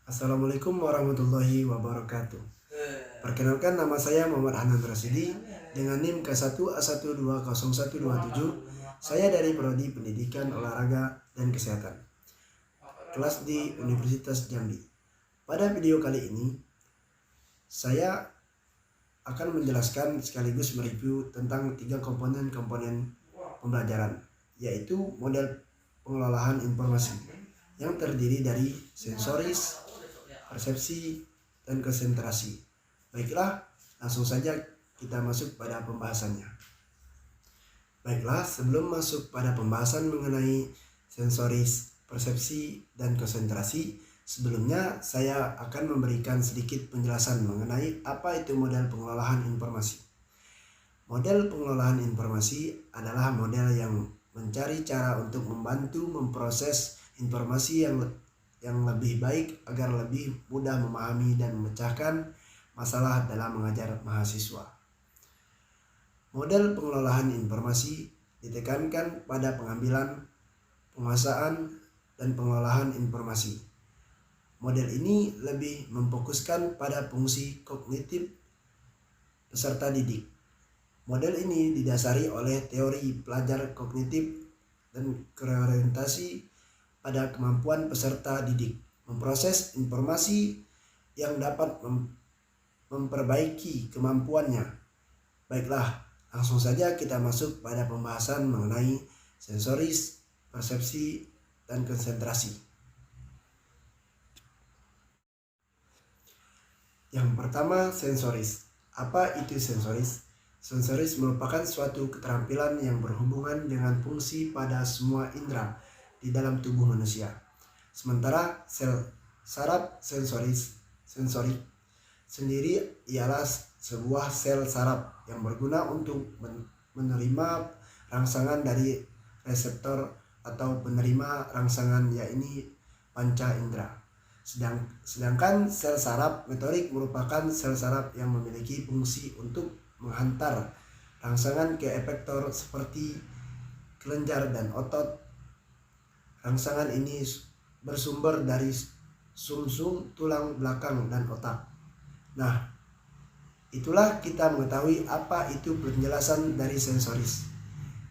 Assalamualaikum warahmatullahi wabarakatuh. Perkenalkan, nama saya Muhammad Hanan Rasidi dengan NIM K1A120127. Saya dari Prodi Pendidikan Olahraga dan Kesehatan, kelas di Universitas Jambi. Pada video kali ini, saya akan menjelaskan sekaligus mereview tentang 3 komponen-komponen pembelajaran, yaitu model pengelolaan informasi yang terdiri dari sensoris, persepsi, dan konsentrasi. Baiklah, langsung saja kita masuk pada pembahasannya. Baiklah, sebelum masuk pada pembahasan mengenai sensoris, persepsi, dan konsentrasi, sebelumnya saya akan memberikan sedikit penjelasan mengenai apa itu model pengelolaan informasi. Model pengelolaan informasi adalah model yang mencari cara untuk membantu memproses informasi yang lebih baik agar lebih mudah memahami dan memecahkan masalah dalam mengajar mahasiswa. Model pengelolaan informasi ditekankan pada pengambilan, penguasaan, dan pengolahan informasi. Model ini lebih memfokuskan pada fungsi kognitif peserta didik. Model ini didasari oleh teori pelajar kognitif dan berorientasi pada kemampuan peserta didik memproses informasi yang dapat memperbaiki kemampuannya. Baiklah, langsung saja kita masuk pada pembahasan mengenai sensoris, persepsi, dan konsentrasi. Yang pertama, sensoris. Apa itu sensoris? Sensoris merupakan suatu keterampilan yang berhubungan dengan fungsi pada semua indera di dalam tubuh manusia. Sementara sel saraf sensorik sendiri ialah sebuah sel saraf yang berguna untuk menerima rangsangan dari reseptor atau penerima rangsangan, yaitu panca indera. Sedangkan sel saraf motorik merupakan sel saraf yang memiliki fungsi untuk menghantar rangsangan ke efektor seperti kelenjar dan otot. Rangsangan ini bersumber dari sumsum tulang belakang dan otak. Nah, itulah kita mengetahui apa itu penjelasan dari sensoris.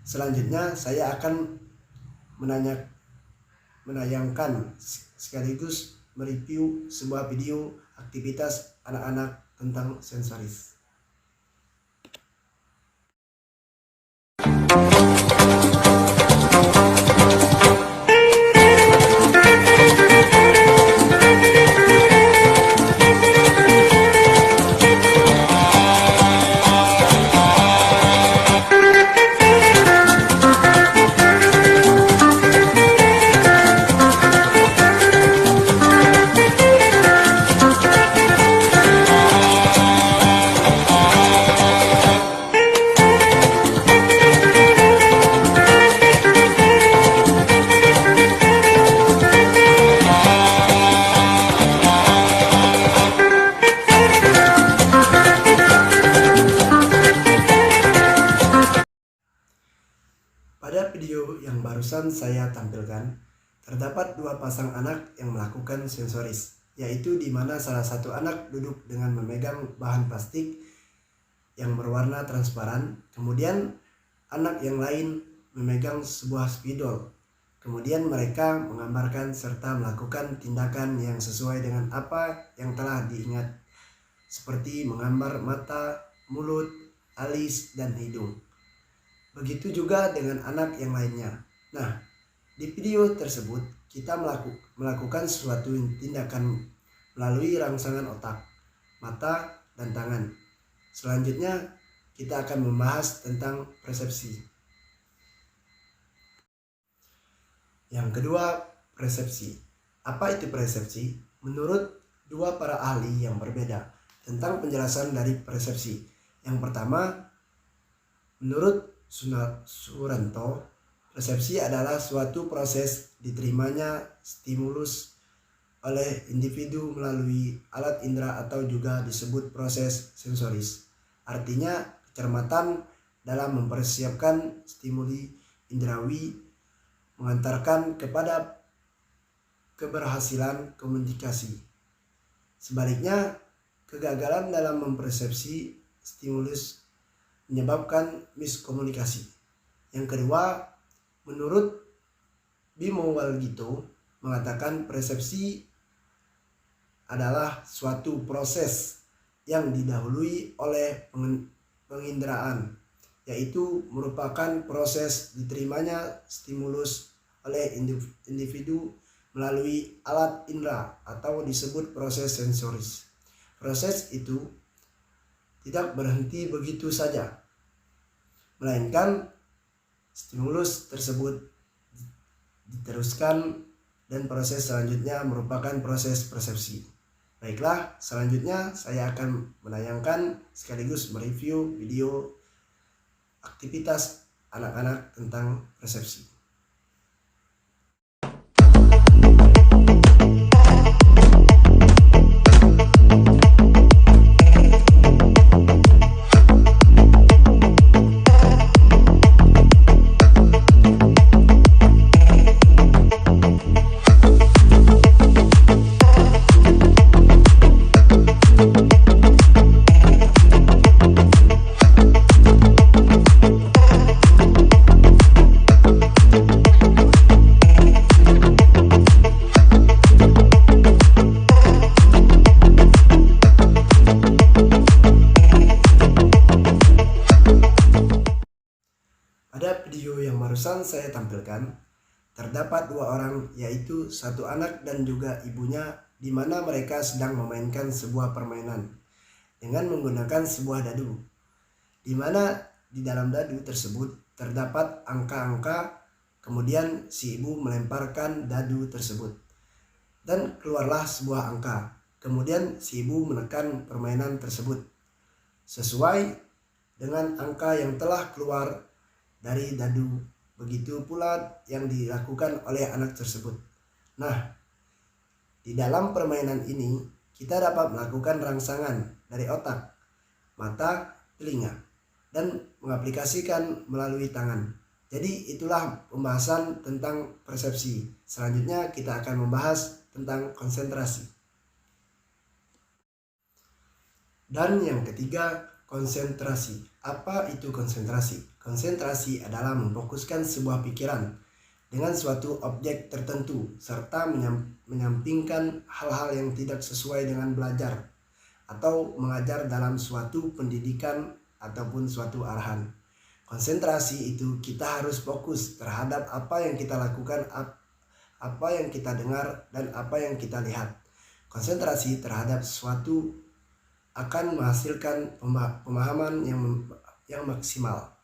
Selanjutnya saya akan menayangkan sekaligus mereview sebuah video aktivitas anak-anak tentang sensoris. Pada video yang barusan saya tampilkan, terdapat 2 pasang anak yang melakukan sensoris, yaitu di mana salah satu anak duduk dengan memegang bahan plastik yang berwarna transparan, kemudian anak yang lain memegang sebuah spidol. Kemudian mereka menggambarkan serta melakukan tindakan yang sesuai dengan apa yang telah diingat, seperti menggambar mata, mulut, alis, dan hidung. Begitu juga dengan anak yang lainnya. Nah, di video tersebut kita melakukan suatu tindakan melalui rangsangan otak, mata, dan tangan. Selanjutnya kita akan membahas tentang persepsi. Yang kedua, persepsi. Apa itu persepsi? Menurut 2 para ahli yang berbeda tentang penjelasan dari persepsi. Yang pertama, menurut Suranto, persepsi adalah suatu proses diterimanya stimulus oleh individu melalui alat indera atau juga disebut proses sensoris. Artinya, kecermatan dalam mempersiapkan stimuli indrawi mengantarkan kepada keberhasilan komunikasi. Sebaliknya, kegagalan dalam mempersepsi stimulus menyebabkan miskomunikasi. Yang kedua, menurut Bimo Walgito mengatakan persepsi adalah suatu proses yang didahului oleh penginderaan, yaitu merupakan proses diterimanya stimulus oleh individu melalui alat indera atau disebut proses sensoris. Proses itu tidak berhenti begitu saja, melainkan stimulus tersebut diteruskan dan proses selanjutnya merupakan proses persepsi. Baiklah, selanjutnya saya akan menayangkan sekaligus mereview video aktivitas anak-anak tentang persepsi. Pada video yang barusan saya tampilkan, terdapat dua orang, yaitu satu anak dan juga ibunya, di mana mereka sedang memainkan sebuah permainan dengan menggunakan sebuah dadu, di mana di dalam dadu tersebut terdapat angka-angka. Kemudian si ibu melemparkan dadu tersebut dan keluarlah sebuah angka. Kemudian si ibu menekan permainan tersebut sesuai dengan angka yang telah keluar dari dadu. Begitu pula yang dilakukan oleh anak tersebut. Nah, di dalam permainan ini kita dapat melakukan rangsangan dari otak, mata, telinga, dan mengaplikasikan melalui tangan. Jadi itulah pembahasan tentang persepsi. Selanjutnya kita akan membahas tentang konsentrasi. Dan yang ketiga, konsentrasi. Apa itu konsentrasi? Konsentrasi adalah memfokuskan sebuah pikiran dengan suatu objek tertentu serta menyampingkan hal-hal yang tidak sesuai dengan belajar atau mengajar dalam suatu pendidikan ataupun suatu arahan. Konsentrasi itu kita harus fokus terhadap apa yang kita lakukan, apa yang kita dengar, dan apa yang kita lihat. Konsentrasi terhadap sesuatu akan menghasilkan pemahaman yang maksimal.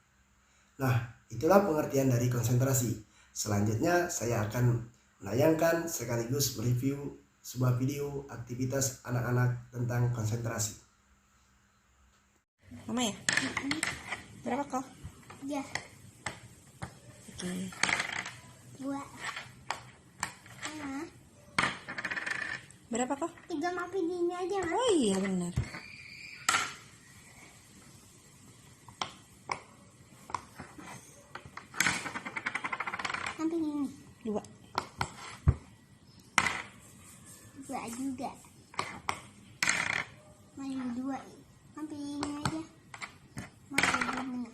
Nah, itulah pengertian dari konsentrasi. Selanjutnya saya akan menayangkan sekaligus mereview sebuah video aktivitas anak-anak tentang konsentrasi. Mama ya? Berapa kok? Ya, Oke. 2. Mama, Berapa kok? 3 maafin ini aja, Ma. Oh iya benar. Maafin ini. 2. 2 juga. Main 2. Maafin ini aja. Maafin ini.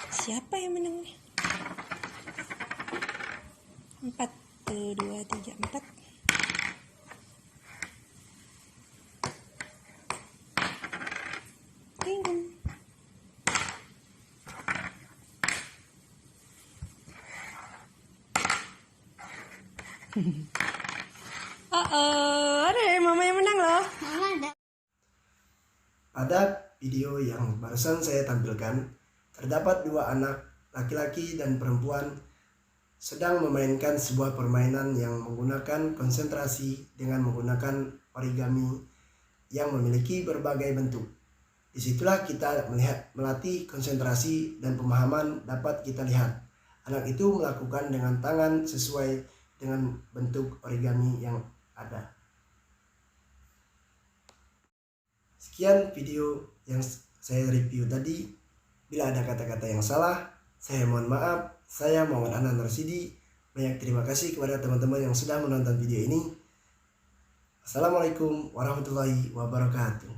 Siapa yang menang nih? 4. 1, 2, 3, 4. Ting. Ada mama yang menang loh. Mama ada. Pada video yang barusan saya tampilkan, terdapat dua anak, laki-laki dan perempuan, sedang memainkan sebuah permainan yang menggunakan konsentrasi dengan menggunakan origami yang memiliki berbagai bentuk. Disitulah kita melatih konsentrasi dan pemahaman dapat kita lihat. Anak itu melakukan dengan tangan sesuai dengan bentuk origami yang ada. Sekian video yang saya review tadi. Bila ada kata-kata yang salah, saya mohon maaf. Saya Muhammad Anan Rasidi. Banyak terima kasih kepada teman-teman yang sudah menonton video ini. Assalamualaikum warahmatullahi wabarakatuh.